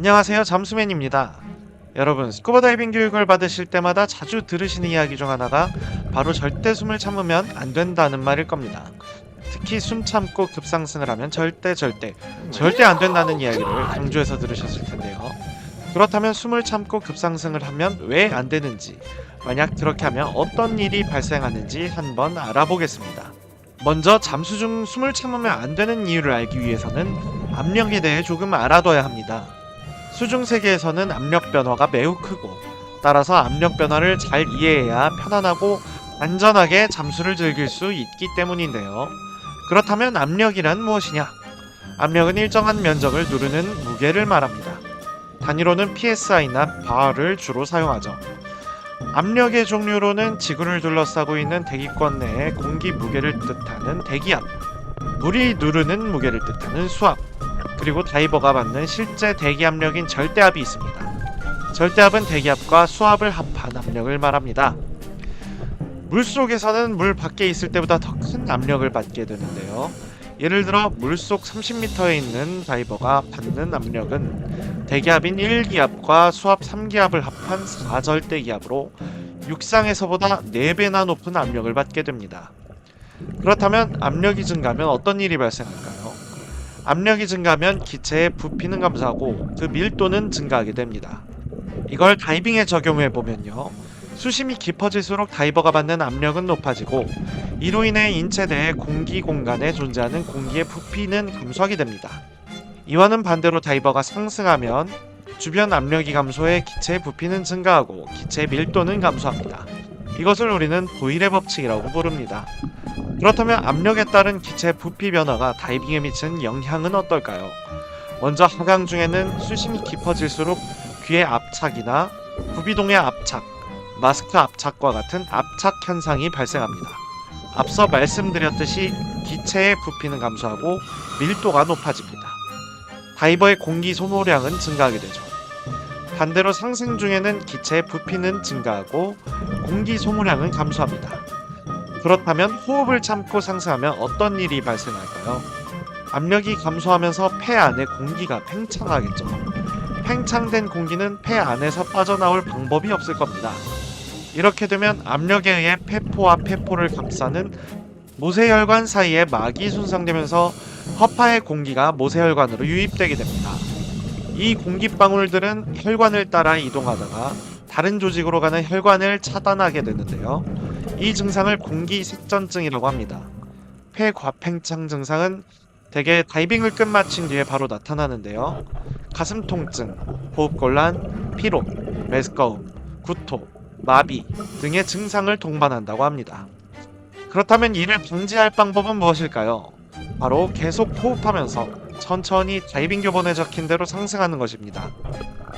안녕하세요, 잠수맨입니다. 여러분, 스쿠버 다이빙 교육을 받으실 때마다 자주 들으시는 이야기 중 하나가 바로 절대 숨을 참으면 안 된다는 말일 겁니다. 특히 숨 참고 급상승을 하면 절대 안 된다는 이야기를 강조해서 들으셨을 텐데요. 그렇다면 숨을 참고 급상승을 하면 왜 안 되는지, 만약 그렇게 하면 어떤 일이 발생하는지 한번 알아보겠습니다. 먼저 잠수 중 숨을 참으면 안 되는 이유를 알기 위해서는 압력에 대해 조금 알아둬야 합니다. 수중 세계에서는 압력 변화가 매우 크고, 따라서 압력 변화를 잘 이해해야 편안하고 안전하게 잠수를 즐길 수 있기 때문인데요. 그렇다면 압력이란 무엇이냐? 압력은 일정한 면적을 누르는 무게를 말합니다. 단위로는 PSI나 바를 주로 사용하죠. 압력의 종류로는 지구를 둘러싸고 있는 대기권 내의 공기 무게를 뜻하는 대기압, 물이 누르는 무게를 뜻하는 수압, 그리고 다이버가 받는 실제 대기압력인 절대압이 있습니다. 절대압은 대기압과 수압을 합한 압력을 말합니다. 물속에서는 물 밖에 있을 때보다 더 큰 압력을 받게 되는데요. 예를 들어 물속 30m에 있는 다이버가 받는 압력은 대기압인 1기압과 수압 3기압을 합한 4절대기압으로 육상에서보다 4배나 높은 압력을 받게 됩니다. 그렇다면 압력이 증가하면 어떤 일이 발생할까요? 압력이 증가하면 기체의 부피는 감소하고 그 밀도는 증가하게 됩니다. 이걸 다이빙에 적용해보면요. 수심이 깊어질수록 다이버가 받는 압력은 높아지고, 이로 인해 인체 내의 공기 공간에 존재하는 공기의 부피는 감소하게 됩니다. 이와는 반대로 다이버가 상승하면 주변 압력이 감소해 기체의 부피는 증가하고 기체의 밀도는 감소합니다. 이것을 우리는 보일의 법칙이라고 부릅니다. 그렇다면 압력에 따른 기체의 부피 변화가 다이빙에 미치는 영향은 어떨까요? 먼저 하강 중에는 수심이 깊어질수록 귀의 압착이나 구비동의 압착, 마스크 압착과 같은 압착 현상이 발생합니다. 앞서 말씀드렸듯이 기체의 부피는 감소하고 밀도가 높아집니다. 다이버의 공기 소모량은 증가하게 되죠. 반대로 상승 중에는 기체의 부피는 증가하고 공기 소모량은 감소합니다. 그렇다면 호흡을 참고 상승하면 어떤 일이 발생할까요? 압력이 감소하면서 폐 안에 공기가 팽창하겠죠. 팽창된 공기는 폐 안에서 빠져나올 방법이 없을 겁니다. 이렇게 되면 압력에 의해 폐포와 폐포를 감싸는 모세혈관 사이에 막이 손상되면서 허파의 공기가 모세혈관으로 유입되게 됩니다. 이 공기방울들은 혈관을 따라 이동하다가 다른 조직으로 가는 혈관을 차단하게 되는데요. 이 증상을 공기색전증이라고 합니다. 폐과팽창 증상은 대개 다이빙을 끝마친 뒤에 바로 나타나는데요. 가슴 통증, 호흡곤란, 피로, 메스꺼움, 구토, 마비 등의 증상을 동반한다고 합니다. 그렇다면 이를 방지할 방법은 무엇일까요? 바로 계속 호흡하면서 천천히 다이빙 교본에 적힌 대로 상승하는 것입니다.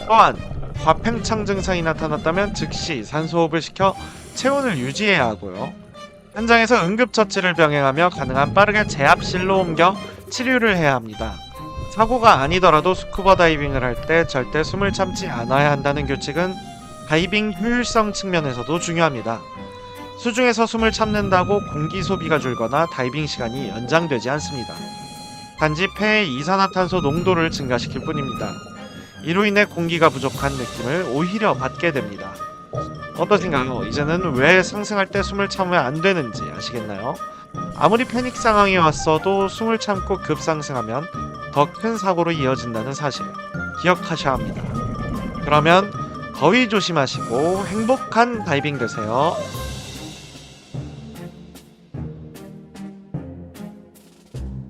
또한 과팽창 증상이 나타났다면 즉시 산소호흡을 시켜 체온을 유지해야 하고요. 현장에서 응급처치를 병행하며 가능한 빠르게 제압실로 옮겨 치료를 해야 합니다. 사고가 아니더라도 스쿠버 다이빙을 할 때 절대 숨을 참지 않아야 한다는 규칙은 다이빙 효율성 측면에서도 중요합니다. 수중에서 숨을 참는다고 공기 소비가 줄거나 다이빙 시간이 연장되지 않습니다. 단지 폐의 이산화탄소 농도를 증가시킬 뿐입니다. 이로 인해 공기가 부족한 느낌을 오히려 받게 됩니다. 어떠신가요? 이제는 왜 상승할 때 숨을 참으면 안 되는지 아시겠나요? 아무리 패닉 상황이 왔어도 숨을 참고 급상승하면 더 큰 사고로 이어진다는 사실 기억하셔야 합니다. 그러면 더위 조심하시고 행복한 다이빙 되세요.